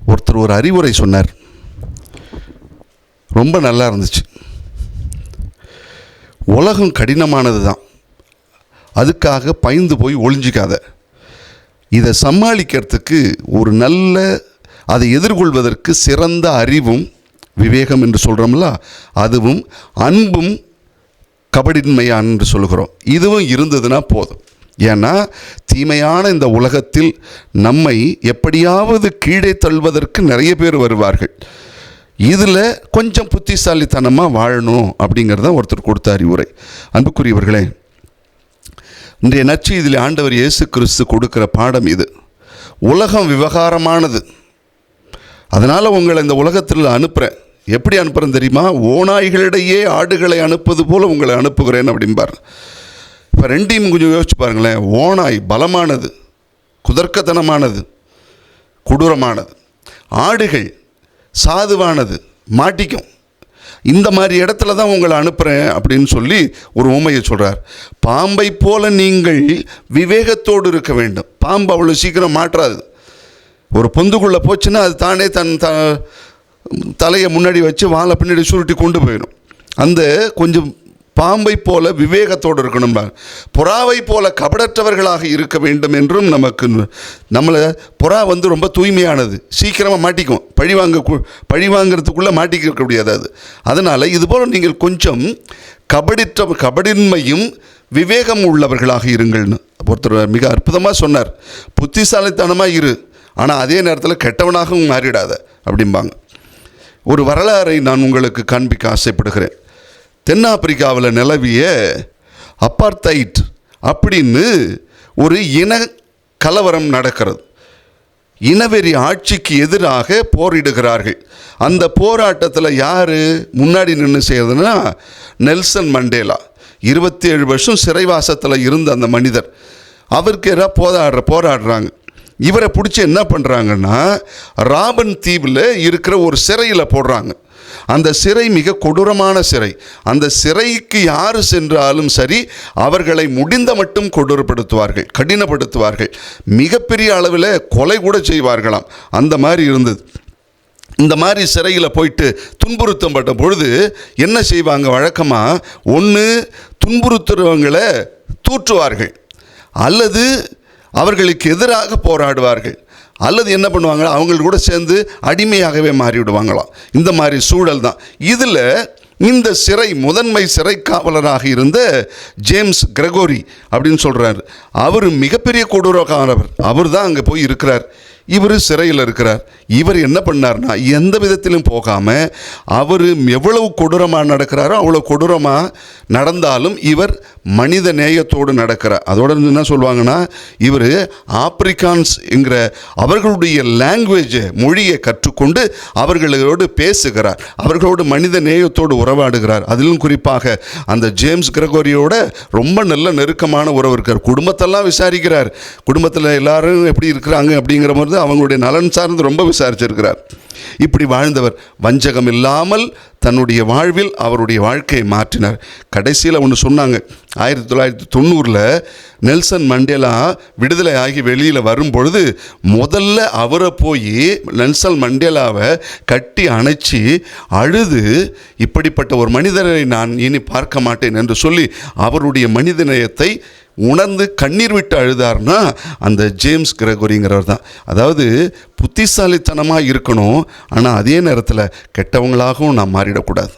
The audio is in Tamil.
ஒருத்தர் ஒரு அறிவுரை சொன்னார், ரொம்ப நல்லா இருந்துச்சு. உலகம் கடினமானது தான், அதுக்காக பயந்து போய் ஒளிஞ்சிக்காத. இதை சமாளிக்கிறதுக்கு ஒரு நல்ல, அதை எதிர்கொள்வதற்கு சிறந்த அறிவும் விவேகம் என்று சொல்கிறோம்ல, அதுவும் அன்பும் கபடின்மையான் என்று சொல்கிறோம், இதுவும் இருந்ததுன்னா போதும். ஏன்னா தீமையான இந்த உலகத்தில் நம்மை எப்படியாவது கீழே தள்ளுவதற்கு நிறைய பேர் வருவார்கள். இதில் கொஞ்சம் புத்திசாலித்தனமாக வாழணும் அப்படிங்கிறத ஒருத்தர் கொடுத்த அறிவுரை. அன்புக்குரியவர்களே, இன்றைய நற்செய்தியில் ஆண்டவர் இயேசு கிறிஸ்து கொடுக்கிற பாடம் இது. உலகம் விவகாரமானது, அதனால் உங்களை இந்த உலகத்தில் அனுப்புகிறேன். எப்படி அனுப்புகிறேன் தெரியுமா? ஓநாய்களிடையே ஆடுகளை அனுப்புவது போல் உங்களை அனுப்புகிறேன் அப்படிம்பார். இப்போ ரெண்டையும் கொஞ்சம் யோசிச்சு பாருங்களேன். ஓநாய் பலமானது, குதர்க்கத்தனமானது, கொடூரமானது. ஆடுகள் சாதுவானது, மாட்டிக்கும். இந்த மாதிரி இடத்துல தான் உங்களை அனுப்புகிறேன் அப்படின்னு சொல்லி ஒரு உண்மையை சொல்கிறார். பாம்பை போல நீங்கள் விவேகத்தோடு இருக்க வேண்டும். பாம்பு அவ்வளோ சீக்கிரம் மாற்றாது. ஒரு பொந்துக்குள்ளே போச்சுன்னா அது தானே தன் தலையை முன்னாடி வச்சு வாழை பின்னாடி சுருட்டி கொண்டு போயிடும். அந்த கொஞ்சம் பாம்பை போல விவேகத்தோடு இருக்கணும். புறாவை போல கபடற்றவர்களாக இருக்க வேண்டும் என்றும் நம்மளை புறா ரொம்ப தூய்மையானது, சீக்கிரமாக மாட்டிக்கும். பழிவாங்கிறதுக்குள்ளே மாட்டிக்க முடியாது அது. அதனால் இதுபோல் நீங்கள் கொஞ்சம் கபடின்மையும் விவேகம் உள்ளவர்களாக இருங்கள்னு ஒருத்தர் மிக அற்புதமாக சொன்னார். புத்திசாலித்தனமாக இரு, ஆனால் அதே நேரத்தில் கெட்டவனாகவும் மாறிடாத அப்படிம்பாங்க. ஒரு வரலாறை நான் உங்களுக்கு காண்பிக்க ஆசைப்படுகிறேன். தென்னாப்பிரிக்காவில் நிலவிய அப்பார்த்தைட் அப்படின்னு ஒரு இன கலவரம் நடக்கிறது. இனவெறி ஆட்சிக்கு எதிராக போரிடுகிறார்கள். அந்த போராட்டத்தில் யார் முன்னாடி நின்று செய்யறதுன்னா நெல்சன் மண்டேலா. 27 வருஷம் சிறைவாசத்தில் இருந்த அந்த மனிதர், அவருக்கு எதாவது போராடுறாங்க. இவரை பிடிச்சி என்ன பண்ணுறாங்கன்னா ராபன் தீவில் இருக்கிற ஒரு சிறையில் போடுறாங்க. அந்த சிறை மிக கொடூரமான சிறை. அந்த சிறைக்கு யார் சென்றாலும் சரி அவர்களை முடிந்த மட்டும் கொடூரப்படுத்துவார்கள், கடினப்படுத்துவார்கள். மிகப்பெரிய அளவில் கொலை கூட செய்வார்களாம். அந்த மாதிரி இருந்தது. இந்த மாதிரி சிறையில் போயிட்டு துன்புறுத்தப்பட்ட பொழுது என்ன செய்வாங்க? வழக்கமாக ஒன்று துன்புறுத்துறவங்களை தூற்றுவார்கள், அல்லது அவர்களுக்கு எதிராக போராடுவார்கள், அல்லது என்ன பண்ணுவாங்க, அவங்களுக்கு கூட சேர்ந்து அடிமையாகவே மாறிவிடுவாங்களாம். இந்த மாதிரி சூழல் தான். இதில் இந்த முதன்மை சிறை காவலராக இருந்த ஜேம்ஸ் கிரகோரி அப்படின்னு சொல்கிறார். அவர் மிகப்பெரிய கொடூரக்காரவர். அவர் தான் அங்கே போய் இருக்கிறார். இவர் சிறையில் இருக்கிறார். இவர் என்ன பண்ணார்னா எந்த விதத்திலும் போகாமல், அவர் எவ்வளவு கொடூரமாக நடக்கிறாரோ அவ்வளோ கொடூரமாக நடந்தாலும் இவர் மனித நேயத்தோடு நடக்கிறார். அதோட என்ன சொல்லுவாங்கன்னா, இவர் ஆப்பிரிக்கான்ஸ் என்கிற அவர்களுடைய மொழியை கற்றுக்கொண்டு அவர்களோடு பேசுகிறார், அவர்களோடு மனித நேயத்தோடு உறவாடுகிறார். அதிலும் குறிப்பாக அந்த ஜேம்ஸ் கிரகோரியோட ரொம்ப நல்ல நெருக்கமான உறவு இருக்கார். குடும்பத்தெல்லாம் விசாரிக்கிறார். குடும்பத்தில் எல்லாரும் எப்படி இருக்கிறாங்க அப்படிங்கிற மாதிரி அவங்களுடைய நலன் சார்ந்து ரொம்ப விசாரிச்சிருக்கிறார். இப்படி வாழ்ந்தவர் வஞ்சகம் இல்லாமல் தன்னுடைய வாழ்வில் அவருடைய வாழ்க்கையை மாற்றினார். கடைசியில் ஒன்று சொன்னாங்க, 1990 நெல்சன் மண்டேலா விடுதலை ஆகி வெளியில் வரும்பொழுது முதல்ல அவரை போய் நெல்சன் மண்டேலாவை கட்டி அணைச்சி அழுது, இப்படிப்பட்ட ஒரு மனிதரை நான் இனி பார்க்க மாட்டேன் என்று சொல்லி அவருடைய மனிதநேயத்தை உணர்ந்து கண்ணீர் விட்டு அழுதார்னா அந்த ஜேம்ஸ் கிரகோரிங்கிறவர் தான். அதாவது புத்திசாலித்தனமாக இருக்கணும், ஆனால் அதே நேரத்தில் கெட்டவங்களாகவும் நாம் மாறிடக்கூடாது.